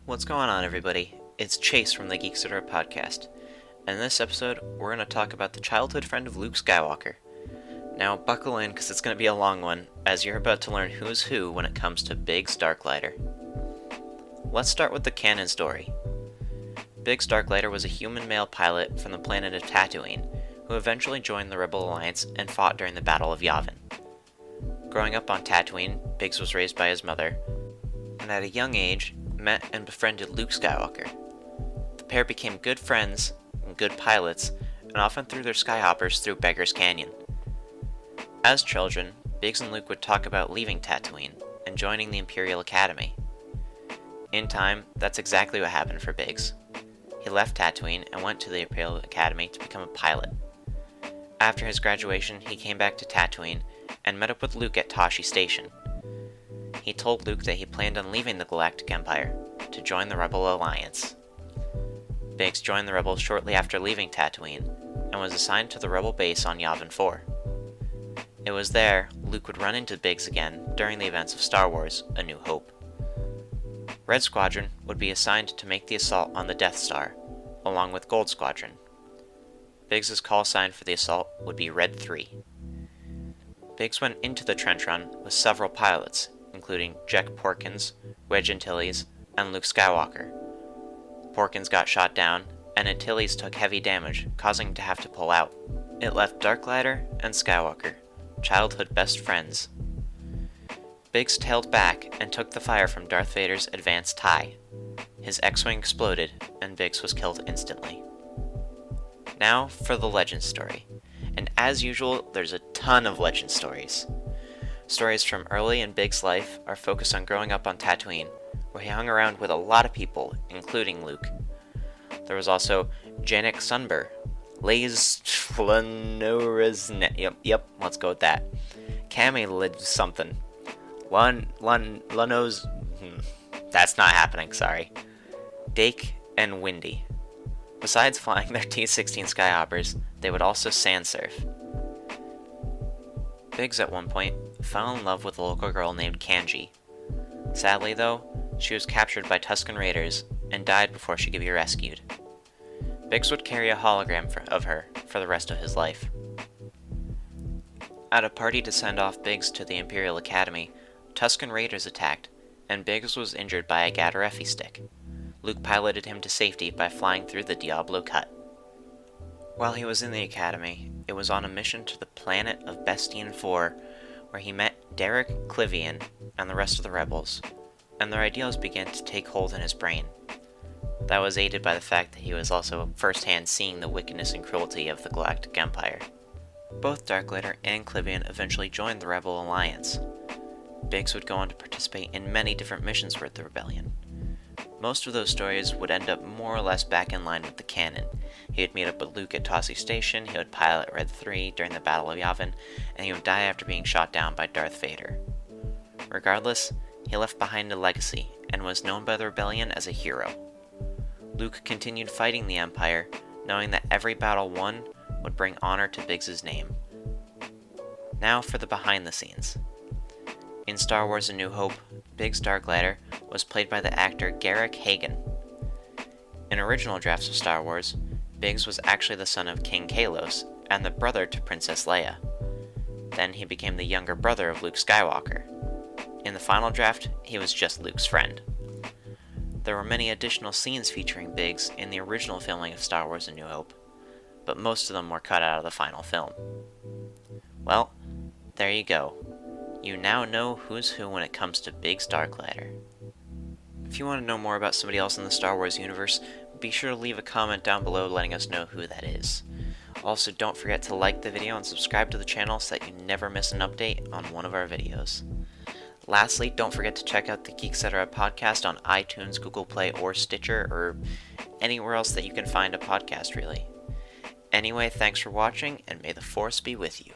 What's going on, everybody? It's Chase from the Geek-Cetera podcast, and in this episode, we're going to talk about the childhood friend of Luke Skywalker. Now, buckle in, because it's going to be a long one, as you're about to learn who's who when it comes to Biggs Darklighter. Let's start with the canon story. Biggs Darklighter was a human male pilot from the planet of Tatooine, who eventually joined the Rebel Alliance and fought during the Battle of Yavin. Growing up on Tatooine, Biggs was raised by his mother, and at a young age, met and befriended Luke Skywalker. The pair became good friends and good pilots, and often threw their skyhoppers through Beggar's Canyon. As children, Biggs and Luke would talk about leaving Tatooine and joining the Imperial Academy. In time, that's exactly what happened for Biggs. He left Tatooine and went to the Imperial Academy to become a pilot. After his graduation, he came back to Tatooine and met up with Luke at Tosche Station. He told Luke that he planned on leaving the Galactic Empire to join the Rebel Alliance. Biggs joined the Rebels shortly after leaving Tatooine and was assigned to the Rebel base on Yavin 4. It was there Luke would run into Biggs again during the events of Star Wars: A New Hope. Red Squadron would be assigned to make the assault on the Death Star, along with Gold Squadron. Biggs' call sign for the assault would be Red 3. Biggs went into the trench run with several pilots, including Jack Porkins, Wedge Antilles, and Luke Skywalker. Porkins got shot down, and Antilles took heavy damage, causing him to have to pull out. It left Darklighter and Skywalker, childhood best friends. Biggs tailed back and took the fire from Darth Vader's advanced TIE. His X-Wing exploded, and Biggs was killed instantly. Now for the legend story. And as usual, there's a ton of legend stories. Stories from early in Biggs' life are focused on growing up on Tatooine, where he hung around with a lot of people, including Luke. There was also Janek Sunbur, Lays Flanorazne. Yep, let's go with that. Cammy Lid something. Lunos. That's not happening, sorry. Dake and Windy. Besides flying their T-16 Skyhoppers, they would also sand surf. Biggs at one point fell in love with a local girl named Kanji. Sadly though, she was captured by Tusken Raiders and died before she could be rescued. Biggs would carry a hologram of her for the rest of his life. At a party to send off Biggs to the Imperial Academy, Tusken Raiders attacked, and Biggs was injured by a Gadarefi stick. Luke piloted him to safety by flying through the Diablo Cut. While he was in the Academy, it was on a mission to the planet of Bestine 4, where he met Derek Clivian and the rest of the rebels, and their ideals began to take hold in his brain. That was aided by the fact that he was also firsthand seeing the wickedness and cruelty of the Galactic Empire. Both Darklighter and Clivian eventually joined the Rebel Alliance. Biggs would go on to participate in many different missions with the rebellion. Most of those stories would end up more or less back in line with the canon. He would meet up with Luke at Tosche Station, he would pilot Red 3 during the Battle of Yavin, and he would die after being shot down by Darth Vader. Regardless, he left behind a legacy, and was known by the rebellion as a hero. Luke continued fighting the Empire, knowing that every battle won would bring honor to Biggs' name. Now for the behind the scenes. In Star Wars: A New Hope, Biggs Darklighter was played by the actor Garrick Hagan. In original drafts of Star Wars, Biggs was actually the son of King Kalos and the brother to Princess Leia. Then he became the younger brother of Luke Skywalker. In the final draft, he was just Luke's friend. There were many additional scenes featuring Biggs in the original filming of Star Wars: A New Hope, but most of them were cut out of the final film. Well, there you go. You now know who's who when it comes to Biggs Darklighter. If you want to know more about somebody else in the Star Wars universe, be sure to leave a comment down below letting us know who that is. Also, don't forget to like the video and subscribe to the channel so that you never miss an update on one of our videos. Lastly, don't forget to check out the Geek-Cetera podcast on iTunes, Google Play, or Stitcher, or anywhere else that you can find a podcast, really. Anyway, thanks for watching, and may the Force be with you.